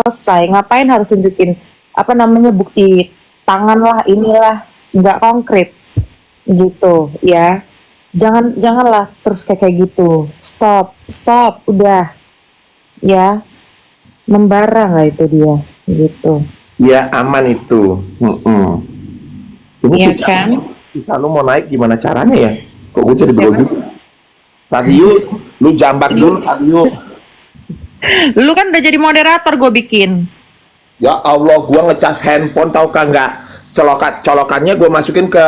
selesai, ngapain harus tunjukin apa namanya bukti tangan lah inilah, nggak konkret gitu ya. Janganlah terus kayak gitu. Stop, udah ya, membara nggak itu dia gitu. Ya aman itu. Ini Iya sisa, kan? sisa lu mau naik gimana caranya ya? Kok gue jadi Ya, begitu? Sadio, lu jambak dulu Sadio. lu kan udah jadi moderator gue bikin. Ya Allah, gua ngecas handphone tau kan nggak? Colokannya gue masukin ke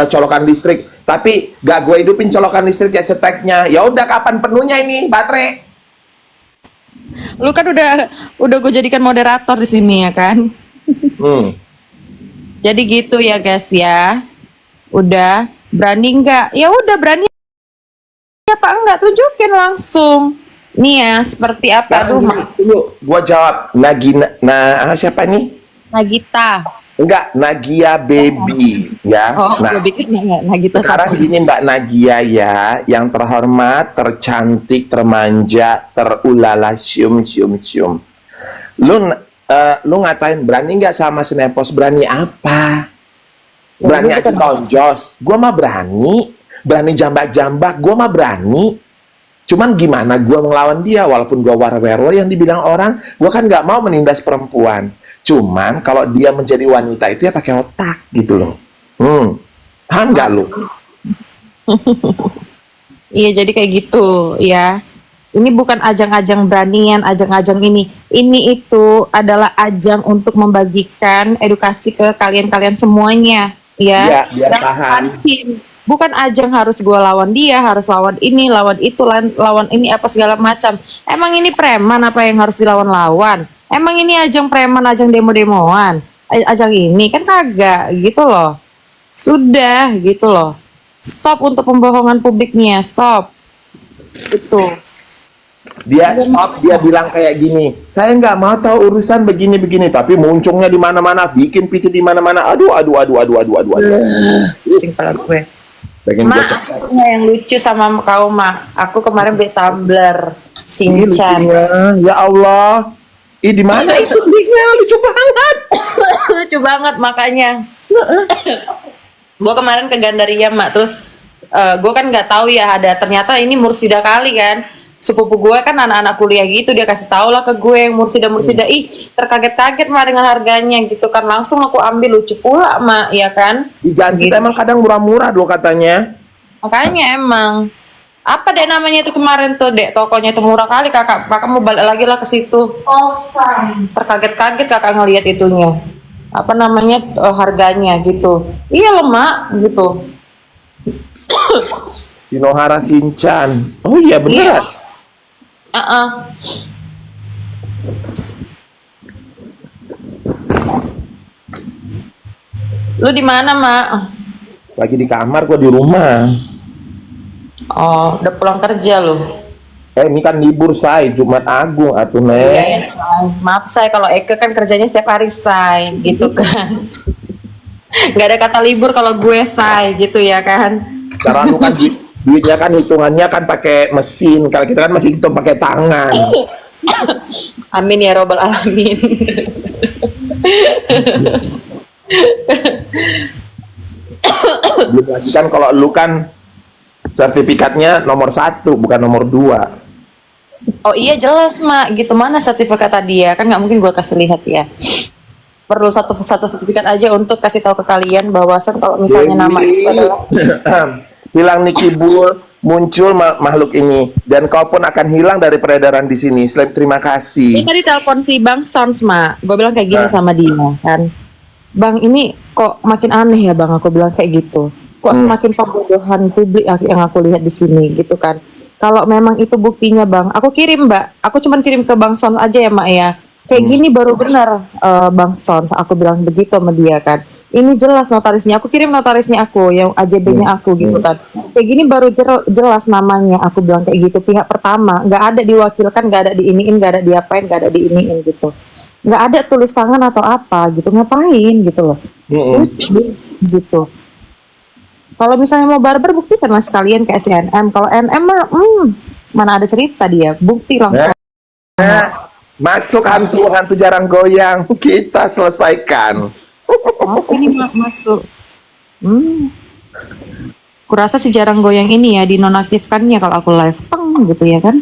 colokan listrik, tapi nggak gue hidupin colokan listrik ya ceteknya. Ya udah kapan penuhnya ini baterai? Lu kan udah gue jadikan moderator di sini ya kan. Hmm. Jadi gitu ya guys ya. Udah berani nggak? Ya udah berani apa enggak, tunjukin langsung. Nih ya seperti apa. Aduh, Tunggu, gua jawab. Siapa nih? Nagita. Enggak, Nagia Baby ya. Oh, Nah, gue bikin Nagita sekarang satu. gini Mbak Nagia ya, yang terhormat, tercantik, termanja, terulala, syum. Lu ngatain berani nggak sama Snapos? Berani apa? Berani aja tonjos. Gua mah berani jambak-jambak. Gua mah berani. Cuman gimana gua melawan dia, walaupun gua warwero yang dibilang orang, gua kan nggak mau menindas perempuan. Cuman kalau dia menjadi wanita itu ya pakai otak gitu loh. Paham nggak lu? Iya jadi kayak gitu ya. Ini bukan ajang-ajang beranian, ajang-ajang ini. Ini itu adalah ajang untuk membagikan edukasi ke kalian-kalian semuanya ya. Iya, biar Jangan paham. pancing. Bukan ajang harus gue lawan dia, harus lawan ini, lawan itu, lawan ini apa segala macam. Emang ini preman apa yang harus dilawan-lawan? Emang ini ajang preman, ajang demo-demoan? Ajang ini kan kagak gitu loh. Sudah gitu loh. Stop untuk pembohongan publiknya, stop. Itu. Dia bilang kayak gini, saya nggak mau tahu urusan begini-begini, tapi muncungnya di mana-mana, bikin PT di mana-mana. Aduh. Pusing kepala gue. Pengen gua Mak, cek. aku punya yang lucu sama kau, Mak. Aku kemarin beli tumbler Ini Shinchan. lucunya, ya Allah. Di mana itu belinya? Lucu banget. Lucu banget makanya. Gue kemarin ke Gandaria, Mak. Terus gue kan nggak tahu ya ada, ternyata ini Mursida kali kan. Sepupu gue kan anak-anak kuliah gitu, dia kasih tau lah ke gue yang Mursida. Ih, terkaget-kaget Mak dengan harganya gitu kan. Langsung aku ambil, lucu pula Mak, ya kan. Di Jansit Gitu. emang kadang murah-murah loh katanya. Makanya emang apa dek namanya itu kemarin tuh dek, tokonya itu murah kali. Kakak mau balik lagi lah ke situ. Terkaget-kaget kakak ngelihat itunya, apa namanya, harganya gitu. Iya loh Mak gitu. Shinohara Shinchan. Oh iya beneran. Lu di mana Mak? Lagi di kamar, gua di rumah. Oh udah pulang kerja lu? Ini kan libur say, Jumat Agung atuh Iya ya Neng. say. Maaf say kalau Eke kan kerjanya setiap hari say gitu kan. Nggak ada kata libur kalau gue say gitu ya kan. Cara lu kan duitnya kan hitungannya kan pakai mesin, kalau kita kan masih hitung pakai tangan. Amin ya robbal alamin. Belum lagi kan kalau lu kan sertifikatnya nomor 1 bukan nomor 2. Oh iya jelas Mak, gitu. Mana sertifikat tadi ya? Kan nggak mungkin gue kasih lihat ya. Perlu satu sertifikat aja untuk kasih tahu ke kalian bahwasan kalau misalnya nama itu adalah hilang Niki Bull, muncul makhluk ini dan kau pun akan hilang dari peredaran di sini. Selain terima ini kasih. tadi telepon si Bang Sons Mak. Gue bilang kayak gini sama dia kan. Bang ini kok makin aneh ya Bang, aku bilang kayak gitu. Kok semakin pembodohan publik yang aku lihat di sini gitu kan. Kalau memang itu buktinya Bang, aku kirim Mbak. Aku cuman kirim ke Bang Sons aja ya Mak ya. Kayak gini baru benar Bang Sons, aku bilang begitu sama dia kan. Ini jelas notarisnya, aku kirim notarisnya aku, yang AJB-nya aku gitu kan. Kayak gini baru jelas namanya, aku bilang kayak gitu. Pihak pertama, nggak ada diwakilkan, nggak ada diiniin, nggak ada diapain, nggak ada diiniin gitu. Nggak ada tulis tangan atau apa gitu, ngapain gitu loh. Lucu gitu. Kalau misalnya mau barbar, buktikanlah sekalian ke SNM. Kalau NM mah, mana ada cerita dia, bukti langsung. Masuk hantu jarang goyang, kita selesaikan. Oke nih masuk. Kurasa si jarang goyang ini ya dinonaktifkannya kalau aku live teng gitu ya kan?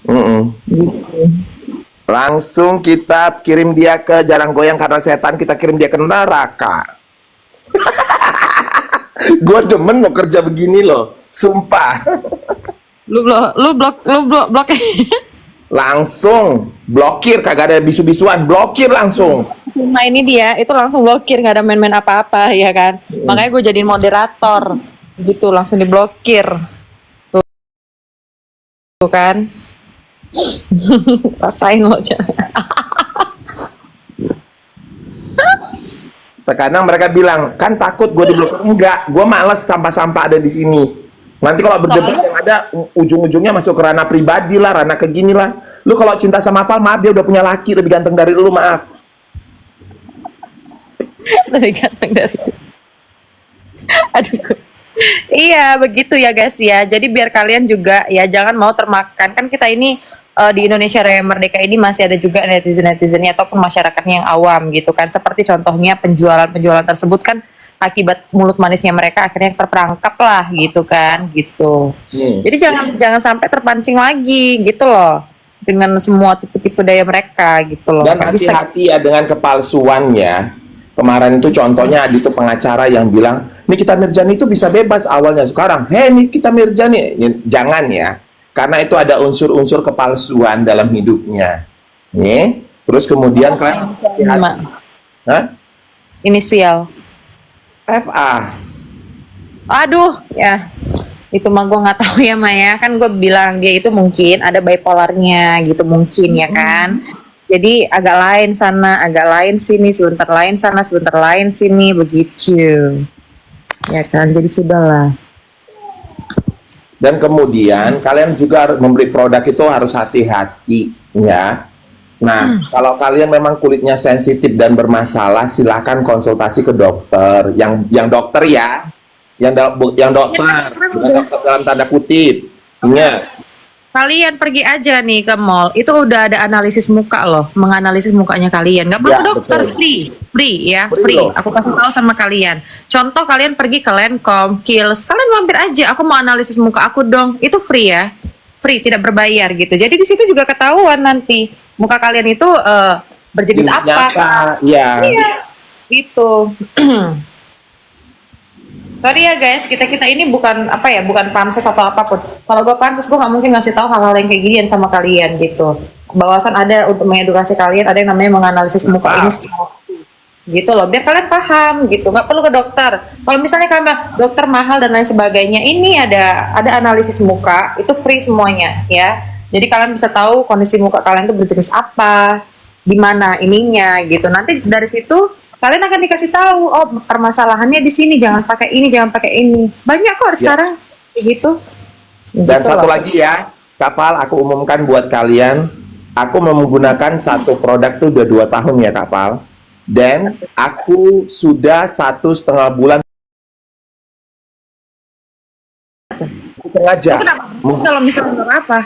Mm-mm. Gitu. Langsung kita kirim dia ke jarang goyang karena setan, kita kirim dia ke neraka. Gue demen lo kerja begini loh, sumpah. Lu blok. Langsung blokir, kagak ada bisu-bisuan, blokir langsung. Nah ini dia, itu langsung blokir, nggak ada main-main apa-apa ya kan? Makanya gue jadiin moderator, gitu langsung diblokir. Tuh kan? Rasain lo Terkadang mereka bilang, kan takut gue diblokir. Enggak, gue males sampah-sampah ada di sini. Nanti kalau berdebat yang ada ujung-ujungnya masuk ke ranah pribadi lah, ranah kegini lah. Lu kalau cinta sama Val, maaf dia udah punya laki lebih ganteng dari lu, maaf. lebih ganteng dari itu. Aduh. Iya, begitu ya guys ya. Jadi biar kalian juga ya jangan mau termakan. Kan kita ini di Indonesia Raya Merdeka ini masih ada juga netizen-netizennya ataupun masyarakatnya yang awam gitu kan. Seperti contohnya penjualan-penjualan tersebut kan akibat mulut manisnya mereka akhirnya terperangkap lah gitu kan gitu. Jadi jangan sampai terpancing lagi gitu loh dengan semua tipu-tipu daya mereka gitu loh. Dan hati-hati ya dengan kepalsuannya. Kemarin itu contohnya ada itu pengacara yang bilang, Nikita Mirzani itu bisa bebas awalnya. Sekarang, hei Nikita Mirzani, jangan ya. Karena itu ada unsur-unsur kepalsuan dalam hidupnya. Nih, terus kemudian kalian hati-hati. Hah? Inisial. FA. Aduh, ya itu mah gue nggak tahu ya Maya. Kan gue bilang dia itu mungkin ada bipolarnya gitu mungkin ya kan. Jadi agak lain sana, agak lain sini, sebentar lain sana, sebentar lain sini, begitu. Ya kan, jadi sudahlah. Dan kemudian kalian juga membeli produk itu harus hati-hati ya. Nah, kalau kalian memang kulitnya sensitif dan bermasalah, silahkan konsultasi ke dokter. Yang dokter ya, yang dokter, bukan dokter dalam tanda kutip. Ingat. Kalian pergi aja nih ke mall, itu udah ada analisis muka loh, menganalisis mukanya kalian. Nggak perlu Ya, dokter, betul. free ya, Free free. loh. Aku kasih tahu sama kalian. Contoh kalian pergi ke Lancome, Kiehl's, kalian mampir aja. Aku mau analisis muka aku dong, itu free ya, free, tidak berbayar gitu. Jadi di situ juga ketahuan nanti muka kalian itu berjenis Jenisnya apa. Ya. Iya, itu. Sorry ya guys, kita ini bukan apa ya, bukan pansos atau apapun. Kalau gue pansos, gue nggak mungkin ngasih tahu hal-hal yang kayak ginian sama kalian gitu. Bawasan ada untuk mengedukasi kalian, ada yang namanya menganalisis muka ini secara gitu loh, biar kalian paham gitu. Nggak perlu ke dokter. Kalau misalnya karena dokter mahal dan lain sebagainya, ini ada analisis muka, itu free semuanya ya. Jadi kalian bisa tahu kondisi muka kalian itu berjenis apa, di mana ininya gitu. Nanti dari situ kalian akan dikasih tahu, oh permasalahannya di sini, jangan pakai ini, jangan pakai ini. Banyak kok sekarang kayak gitu. Dan Gitu satu loh. lagi ya, Kak Val, aku umumkan buat kalian, aku menggunakan satu produk tuh udah 2 tahun ya Kak Val. Dan aku sudah 1,5 bulan sengaja. Lu kenapa berhenti kalau misalnya nggak apa-apa?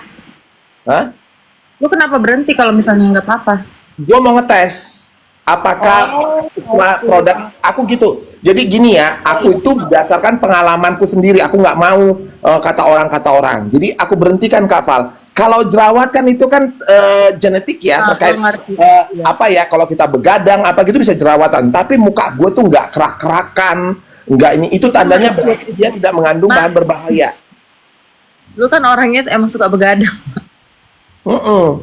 Hah? Lu kenapa berhenti kalau misalnya nggak apa-apa? Gue mau ngetes apakah produk aku gitu. Jadi gini ya, aku itu berdasarkan pengalamanku sendiri. Aku nggak mau kata orang. Jadi aku berhentikan Kak Val. Kalau jerawat kan itu kan genetik ya, terkait apa ya, kalau kita begadang apa gitu bisa jerawatan. Tapi muka gue tuh nggak kerak-kerakan, nggak ini. Itu tandanya berarti dia tidak mengandung bahan berbahaya. Lu kan orangnya emang suka begadang.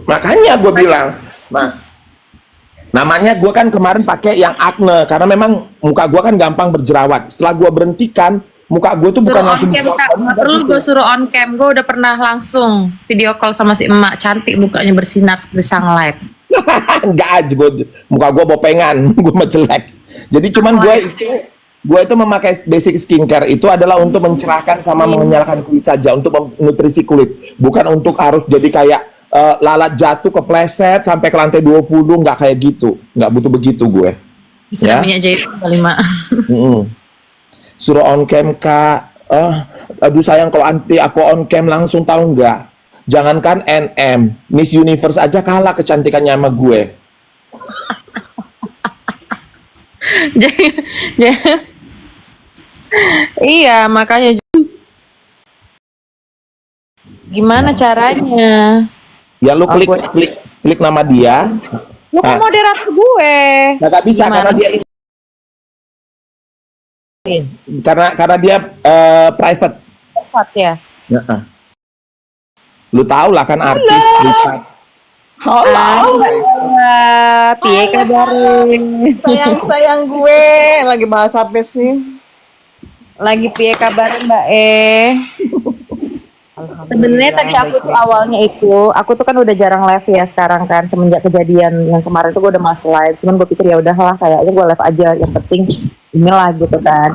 Makanya gue bilang, nah. Namanya gue kan kemarin pakai yang acne karena memang muka gue kan gampang berjerawat. Setelah gue berhentikan, muka gue tuh bukan langsung Kak. Perlu gue suruh on cam. Gue udah pernah langsung video call sama si emak, cantik mukanya bersinar seperti sunlight. Enggak aja, muka gue bopengan, gue mah jelek. Jadi cuman gue itu memakai basic skincare itu adalah untuk mencerahkan sama menyalakan kulit saja, untuk menutrisi kulit, bukan untuk harus jadi kayak lalat jatuh kepleset sampai ke lantai 20, nggak kayak gitu, nggak butuh begitu gue. Bisa Ya? minyak jahitan kali mak. Suruh on cam Kak, aduh sayang kalau anti aku on cam langsung, tahu nggak? Jangankan NM, Miss Universe aja kalah kecantikannya sama gue. Jadi- jadi- iya, makanya gimana caranya? Ya lu Oh, klik gue- klik klik nama dia. Lu kan Ah. moderator gue. Nah, gak bisa Gimana? karena dia ini karena dia private. Tepat ya. Heeh. Lu tau lah kan artis privat. Halo. Wah, piye kabarin? Sayang gue lagi bahas apa sih? Lagi piye kabarin Mbak Sebenarnya tadi aku tuh awalnya aku tuh kan udah jarang live ya sekarang kan semenjak kejadian yang kemarin tuh gue udah males live. Cuman gue pikir ya udahlah kayaknya gue live aja yang penting inilah gitu kan.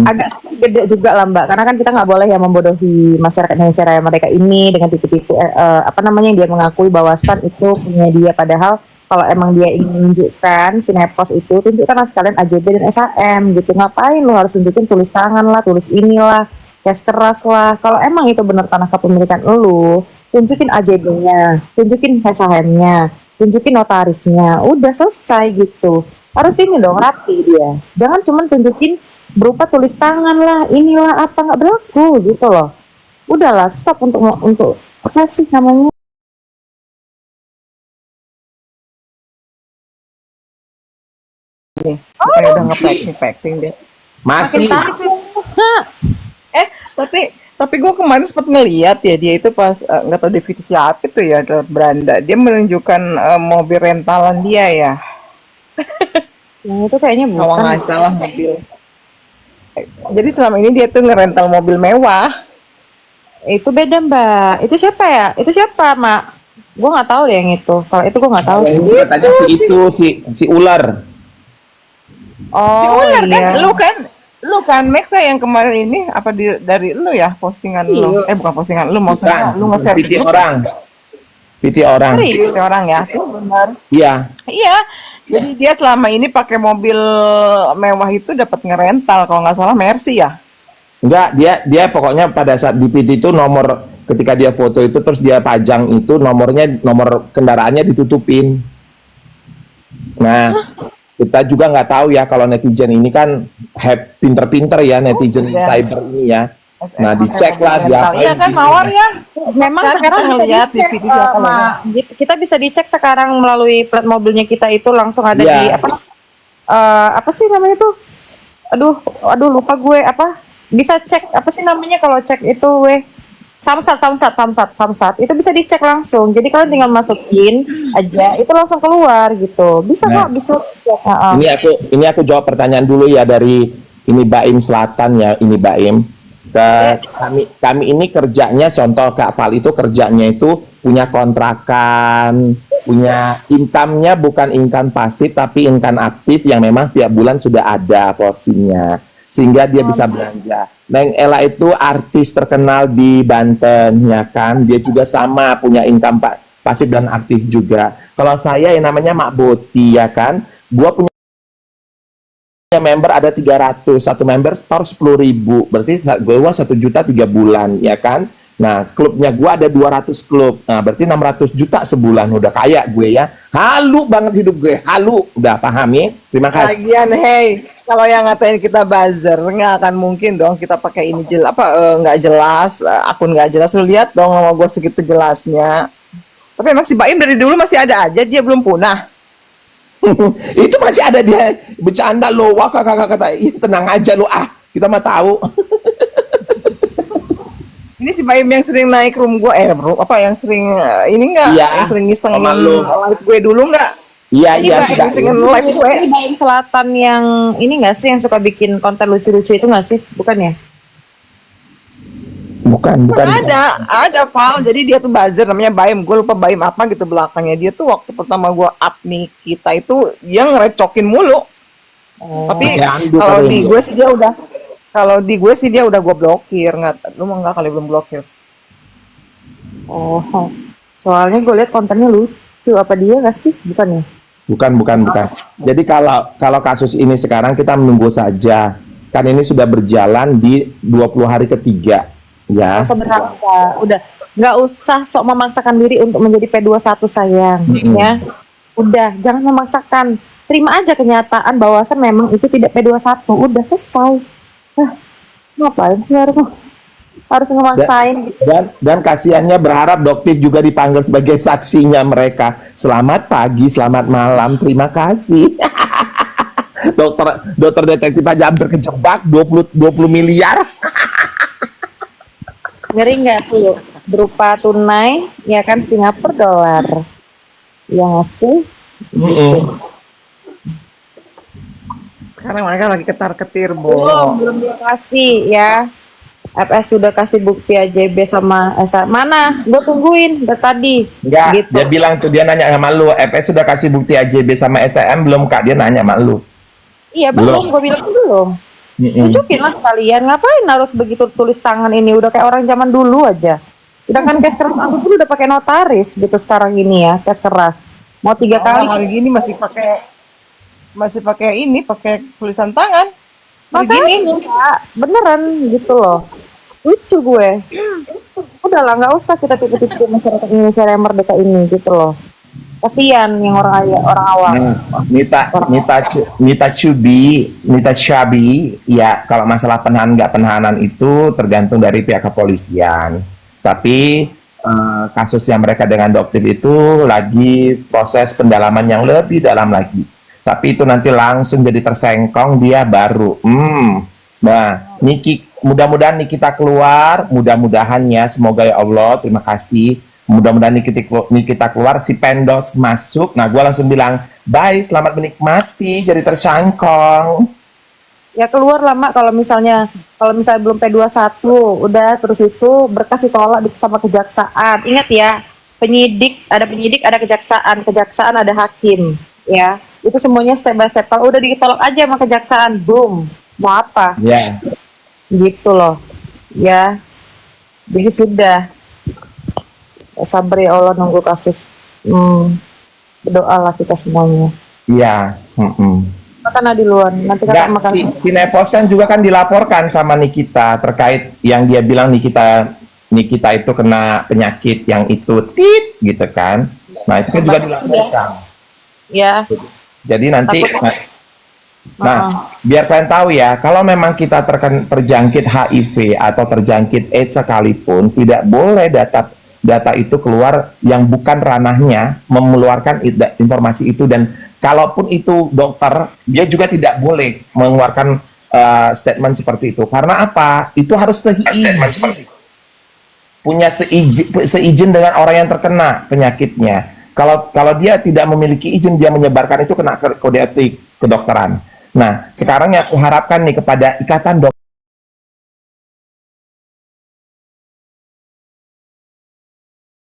Agak gede juga lah Mbak karena kan kita nggak boleh ya membodohi masyarakat Indonesia Raya mereka ini dengan tipu-tipu apa namanya yang dia mengakui bahwa Sun itu punya dia padahal kalau emang dia ingin menunjukkan Sinepos itu tunjukkanlah sekalian AJB dan SHM gitu. Ngapain lu harus tunjukin tulis tangan lah, tulis inilah, tes keras lah. Kalau emang itu benar tanah kepemilikan lu, tunjukin AJB-nya, tunjukin SHM-nya, tunjukin notarisnya. Udah selesai gitu. Harus ini dong rapi dia. Jangan cuma tunjukin berupa tulis tangan lah, inilah apa nggak berlaku gitu loh. Udahlah, stop untuk apa sih namanya? Bukan udah nge-flexing dia. Masih. Tapi gue kemarin sempat ngeliat ya dia itu pas nggak tahu divisi siapa itu ya ada beranda dia menunjukkan mobil rentalan dia ya Yang itu kayaknya kalau bukan. nggak salah mobil. Jadi selama ini dia tuh ngerental mobil mewah. Itu beda Mbak. Itu siapa ya? Itu siapa Mak? Gue nggak tahu deh yang itu. Kalau itu gue nggak tahu sih. Katanya si ular. Si Oh ular iya. kan lu kan Max yang kemarin ini apa dari lu ya postingan lu Iya. bukan postingan lu maksudnya lu nge-share PT orang. PT orang. Serius? ke orang ya tuh benar. Iya. Iya, jadi dia selama ini pakai mobil mewah itu dapat ngerental kalau nggak salah Mercy ya. Enggak, dia pokoknya pada saat di PT itu nomor ketika dia foto itu terus dia pajang itu nomor kendaraannya ditutupin. Nah, kita juga nggak tahu ya kalau netizen ini kan pinter-pinter ya netizen iya. cyber ini ya. Nah, dicek lah dia. Iya kan mawar ya. Memang Kan sekarang kita bisa ngeliat di dicek, video siapa Mak. Kita bisa dicek sekarang melalui plat mobilnya kita itu langsung ada Iya. di apa sih namanya tuh? Aduh lupa gue apa? Bisa cek apa sih namanya kalau cek itu Samsat itu bisa dicek langsung. Jadi kalian tinggal masukin aja itu langsung keluar gitu. Bisa Nah. kok bisa. Heeh. Ini aku jawab pertanyaan dulu ya dari ini Baim Selatan ya, ini Baim. Kami ini kerjanya contoh Kak Val itu kerjanya itu punya kontrakan, punya income-nya bukan income pasif tapi income aktif yang memang tiap bulan sudah ada porsinya sehingga dia bisa belanja. Neng Ella itu artis terkenal di Banten ya kan, dia juga sama punya income pasif dan aktif juga. Kalau saya yang namanya Mak Boti ya kan, gua punya member ada 300, satu member store 10.000, berarti gue 1 juta 3 bulan ya kan. Nah klubnya gue ada 200 klub, nah berarti 600 juta sebulan, udah kaya gue ya. Halu banget hidup gue, halu, udah paham ya. Terima kasih. Lagian hey, kalau yang ngatain kita buzzer nggak akan mungkin dong kita pakai ini nggak jelas akun nggak jelas. Lu lihat dong nama gue segitu jelasnya. Tapi emang si Baim dari dulu masih ada aja, dia belum punah. Itu masih ada dia bercanda lo, wah kakak kata, tenang aja lo kita mah tahu. Ini si Baim yang sering naik room gue, yang sering ini nggak, Iya, yang sering ngisengin sama lu. live gue dulu nggak? Iya Ini iya Mbak, sudah. ngisengin live gue. Ini Baim Selatan yang ini nggak sih yang suka bikin konten lucu-lucu itu nggak sih? Bukan ya? Bukan. Ada Val. Jadi dia tuh buzzer namanya Baim. Gue lupa Baim apa gitu belakangnya. Dia tuh waktu pertama gue up nih kita itu dia ngerecokin mulu. Tapi Candu kalau kali di ini. gue sih dia udah gue blokir. Nggak, lu mau nggak kali belum blokir? Oh, soalnya gue lihat kontennya lucu. Apa dia nggak sih? Bukan ya? Bukan. Jadi kalau kasus ini sekarang kita menunggu saja. Kan ini sudah berjalan di 20 hari ketiga. Ya. Masa berharap udah nggak usah sok memaksakan diri untuk menjadi P21 sayang, ya. Udah, jangan memaksakan. Terima aja kenyataan bahwasan memang itu tidak P21. Udah selesai. Ngapain sih harus ngemaksain gitu. Dan kasihannya berharap Doktif juga dipanggil sebagai saksinya mereka. Selamat pagi, selamat malam, terima kasih. dokter detektif aja hampir kejebak 20 miliar. Ngeri nggak tuh? Berupa tunai, ya kan, Singapura dolar. Ya nggak sih? Sekarang mereka lagi ketar-ketir, Belum dia kasih ya. FS sudah kasih bukti AJB sama SA. Mana? Gue tungguin dari tadi. Enggak, Gitu. dia bilang tuh, dia nanya sama lu, FS sudah kasih bukti AJB sama SAM belum Kak? Dia nanya sama lu. Iya belum, gue bilang belum. Tunjukin lah sekalian. Ngapain harus begitu tulis tangan ini? Udah kayak orang zaman dulu aja. Sedangkan cash keras aku pun udah pakai notaris gitu sekarang ini ya, cash keras. Mau 3 kali. Hari gini masih pakai tulisan tangan. Hari gini. Makanya, Kak, beneran gitu loh. Lucu gue. Udahlah, nggak usah kita tipu-tipu masyarakat Indonesia yang merdeka ini gitu loh. Kasihan yang orang awam. Nita Chubi, ya kalau masalah penahanan nggak penahanan itu tergantung dari pihak kepolisian. Tapi kasusnya mereka dengan Doktif itu lagi proses pendalaman yang lebih dalam lagi. Tapi itu nanti langsung jadi tersengkong dia baru. Nah, mudah-mudahan Nikita keluar, mudah-mudahan ya, semoga ya Allah, terima kasih. Mudah-mudahan Nikita keluar, si Pendos masuk. Nah, gue langsung bilang, bye, selamat menikmati, jadi tersangkong. Ya keluar lah Mak, kalau misalnya belum P21, udah terus itu berkas ditolak sama kejaksaan. Ingat ya, penyidik, ada kejaksaan ada hakim. Ya, itu semuanya step by step. Kalau udah ditolak aja sama kejaksaan, boom, mau apa? Ya. Gitu loh. Ya, jadi sudah. Sabar ya Allah nunggu kasus. Berdoalah kita semuanya. Iya. Makan di luar. Nanti kita makan. Si Nepos kan juga kan dilaporkan sama Nikita terkait yang dia bilang Nikita itu kena penyakit yang itu gitu kan. Nah, itu kan juga dilaporkan. Ya. Jadi nanti biar kalian tahu ya, kalau memang kita terjangkit HIV atau terjangkit AIDS sekalipun, tidak boleh data itu keluar yang bukan ranahnya mengeluarkan informasi itu, dan kalaupun itu dokter, dia juga tidak boleh mengeluarkan statement seperti itu. Karena apa? Itu harus punya seizin dengan orang yang terkena penyakitnya. Kalau dia tidak memiliki izin, dia menyebarkan itu kena kode etik kedokteran. Nah, sekarang yang aku harapkan nih kepada Ikatan Dokter